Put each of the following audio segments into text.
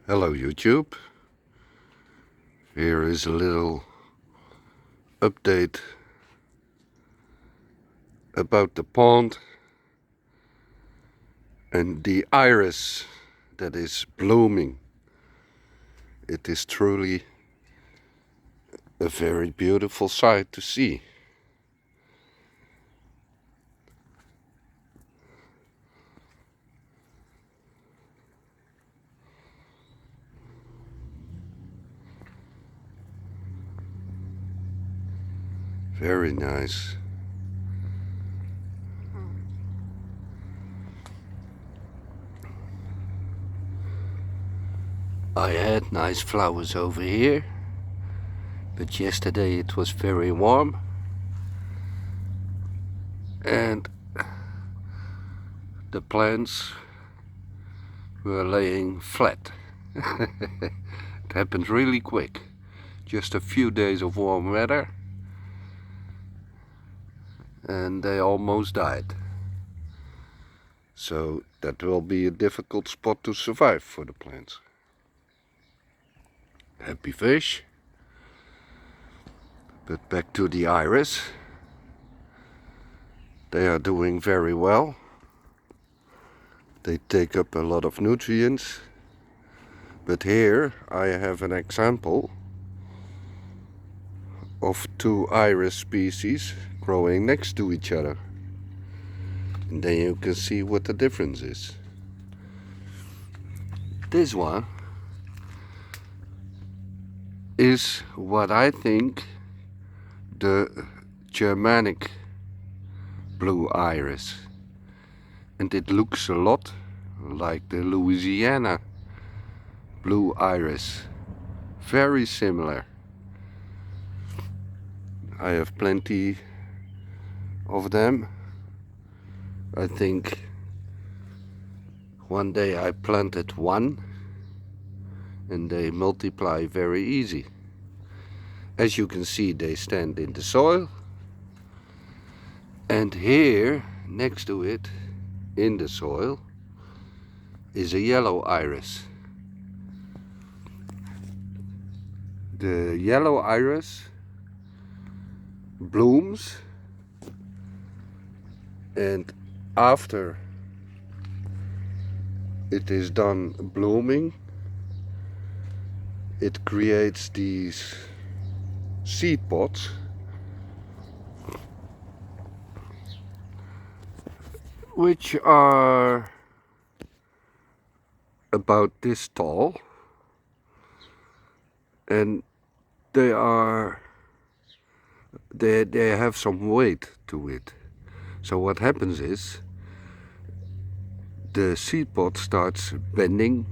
Hello YouTube, here is a little update about the pond and the iris that is blooming. It is truly a very beautiful sight to see. Very nice. I had nice flowers over here, but yesterday it was very warm and the plants were laying flat. It happened really quick. Just a few days of warm weather and they almost died. So that will be a difficult spot to survive for the plants. Happy fish. But back to the iris. They are doing very well. They take up a lot of nutrients. But here I have an example of two iris species growing next to each other. And then you can see what the difference is. This one is what I think the Germanic blue iris, and it looks a lot like the Louisiana blue iris. Very similar. I have plenty of them. I think one day I planted one and they multiply very easy. As you can see, they stand in the soil, and here next to it in the soil is a yellow iris. The yellow iris blooms, and after it is done blooming, it creates these seed pods which are about this tall, and they have some weight to it. So what happens is the seed pod starts bending,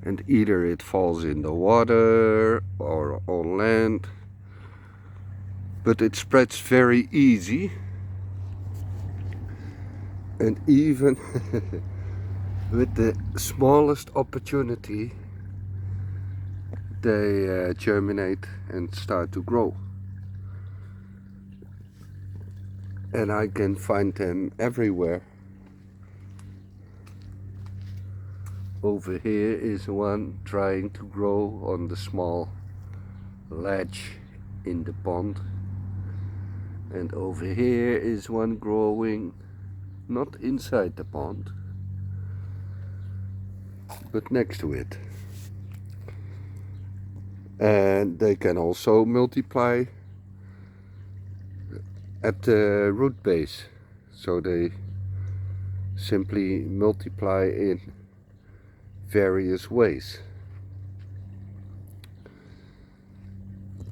and either it falls in the water or on land, but it spreads very easy, and even with the smallest opportunity they germinate and start to grow. And I can find them everywhere. Over here is one trying to grow on the small ledge in the pond. And over here is one growing not inside the pond, but next to it. And they can also multiply at the root base. So they simply multiply in various ways.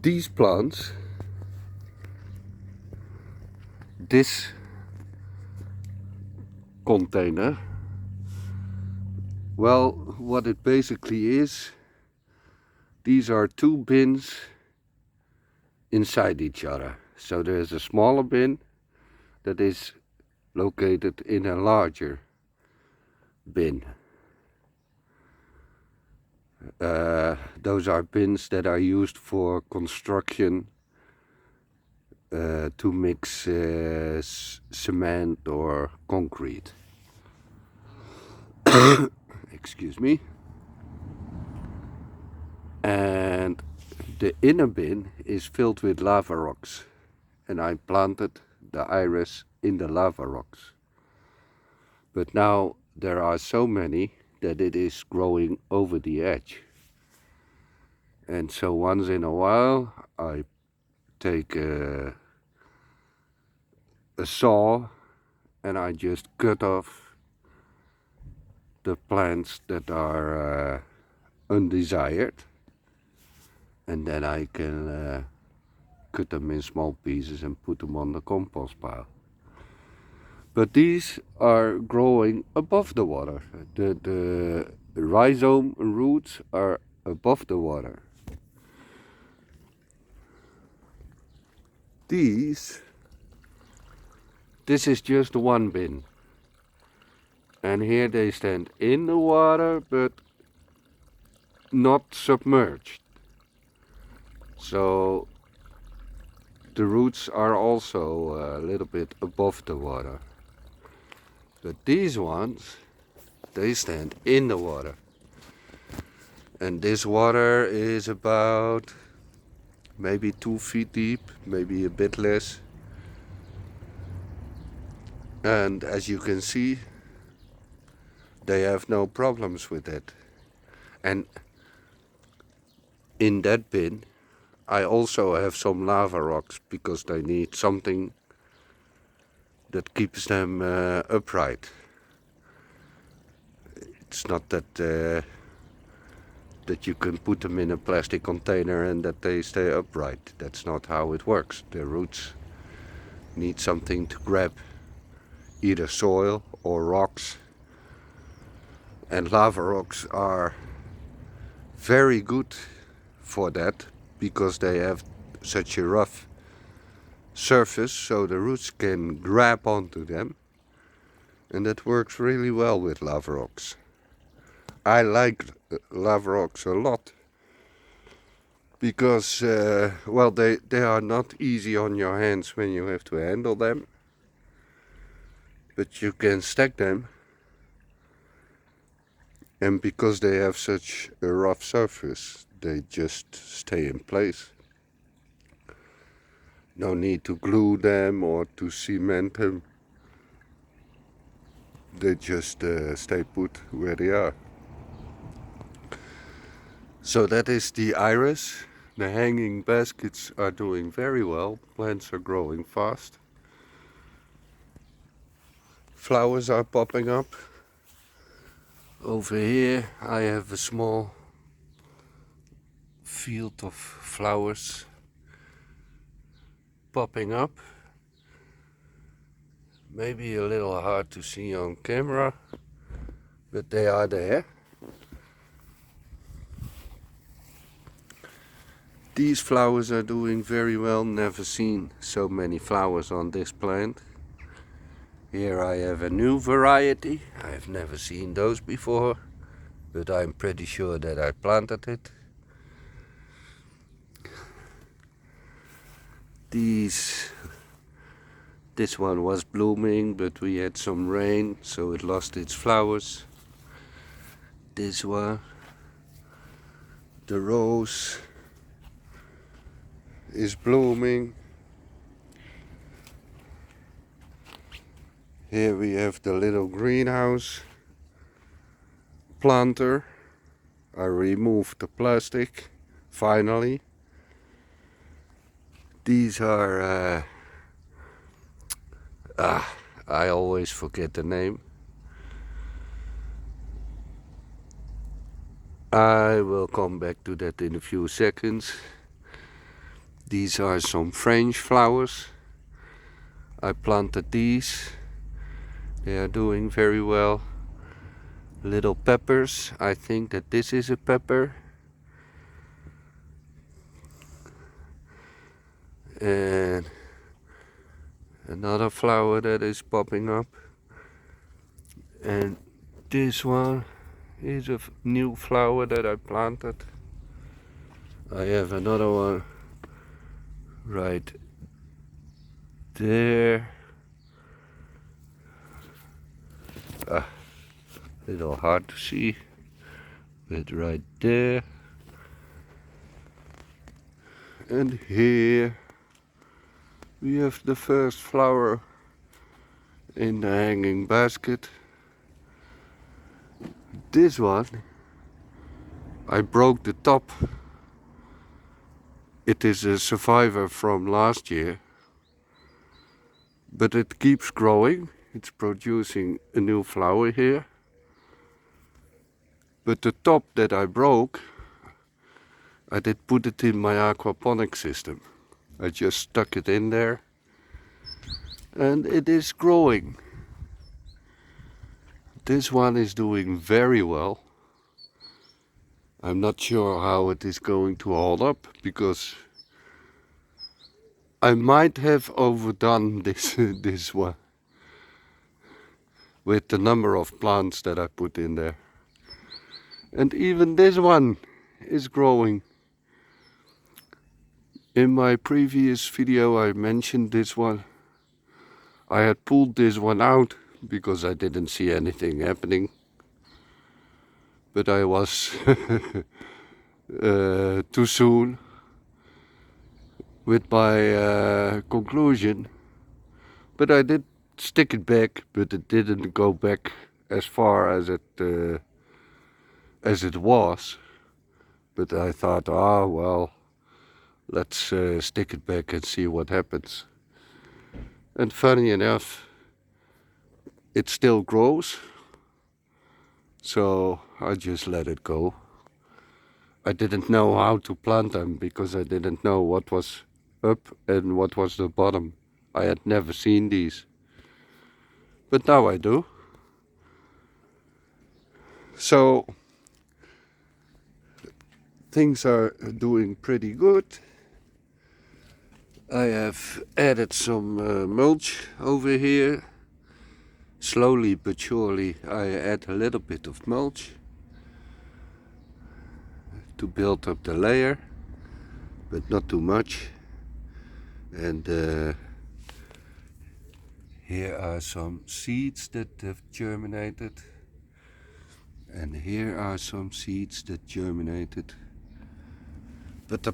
These plants, this container, well, what it basically is, these are two bins inside each other. So there's a smaller bin that is located in a larger bin. Those are bins that are used for construction, to mix cement or concrete. Excuse me. The inner bin is filled with lava rocks, and I planted the iris in the lava rocks. But now there are so many that it is growing over the edge. And so once in a while I take a saw and I just cut off the plants that are undesired, and then I can cut them in small pieces and put them on the compost pile. But these are growing above the water. The rhizome roots are above the water. This is just one bin. And here they stand in the water, but not submerged. So the roots are also a little bit above the water. But these ones, they stand in the water. And this water is about maybe 2 feet deep, maybe a bit less. And as you can see, they have no problems with it. And in that bin, I also have some lava rocks because they need something that keeps them upright. It's not that that you can put them in a plastic container and that they stay upright. That's not how it works. The roots need something to grab, either soil or rocks. And lava rocks are very good for that because they have such a rough surface, so the roots can grab onto them, and that works really well with lava rocks. I like lava rocks a lot because well, they are not easy on your hands when you have to handle them, but you can stack them, and because they have such a rough surface, they just stay in place. No need to glue them or to cement them. They just stay put where they are. So that is the iris. The hanging baskets are doing very well. Plants are growing fast. Flowers are popping up. Over here I have a small field of flowers popping up. Maybe a little hard to see on camera, but they are there. These flowers are doing very well. Never seen so many flowers on this plant. Here I have a new variety. I've never seen those before, but I'm pretty sure that I planted it. This one was blooming, but we had some rain, so it lost its flowers. This one, the rose, is blooming. Here we have the little greenhouse planter. I removed the plastic, finally. These are, I always forget the name. I will come back to that in a few seconds. These are some French flowers. I planted these. They are doing very well. Little peppers. I think that this is a pepper. And another flower that is popping up. And this one is a new flower that I planted. I have another one right there. Little hard to see, but right there. And here we have the first flower in the hanging basket. This one, I broke the top. It is a survivor from last year, but it keeps growing. It's producing a new flower here. But the top that I broke, I did put it in my aquaponic system. I just stuck it in there and it is growing. This one is doing very well. I'm not sure how it is going to hold up because I might have overdone this one with the number of plants that I put in there. And even this one is growing. In my previous video I mentioned this one. I had pulled this one out because I didn't see anything happening. But I was too soon with my conclusion. But I did stick it back, but it didn't go back as far as it was. But I thought, ah, well, let's stick it back and see what happens. And funny enough, it still grows. So I just let it go. I didn't know how to plant them because I didn't know what was up and what was the bottom. I had never seen these. But now I do. So things are doing pretty good. I have added some mulch over here. Slowly but surely I add a little bit of mulch to build up the layer, but not too much. And here are some seeds that have germinated. And here are some seeds that germinated. But the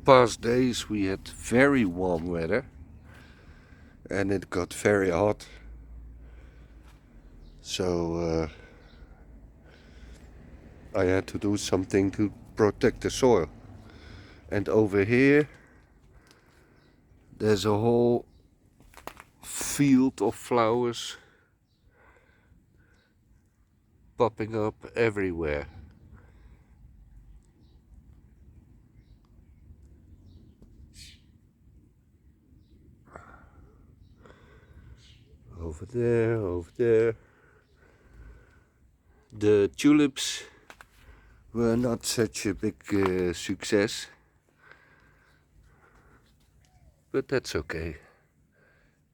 past days we had very warm weather and it got very hot. So I had to do something to protect the soil. And over here there's a whole field of flowers popping up everywhere. Over there, over there. The tulips were not such a big success, but that's okay.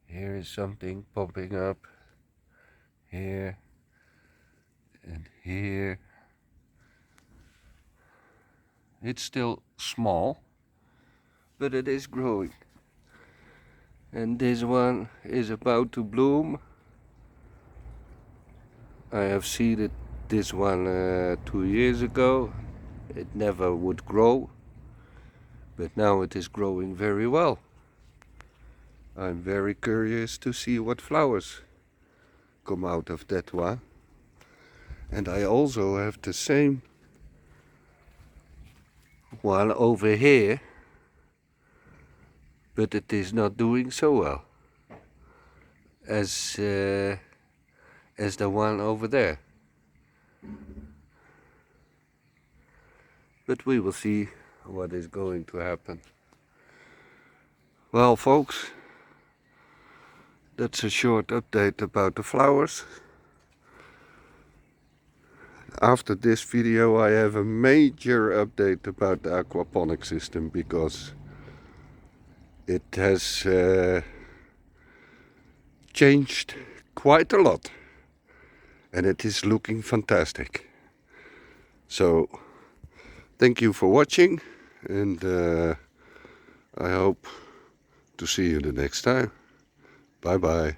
Here is something popping up, here and here. It's still small, but it is growing. And this one is about to bloom. I have seeded this one 2 years ago. It never would grow, but now it is growing very well. I'm very curious to see what flowers come out of that one. And I also have the same one over here, but it is not doing so well as the one over there. But we will see what is going to happen. Well, folks, that's a short update about the flowers. After this video I have a major update about the aquaponic system because it has changed quite a lot and it is looking fantastic. So thank you for watching, and I hope to see you the next time. Bye bye.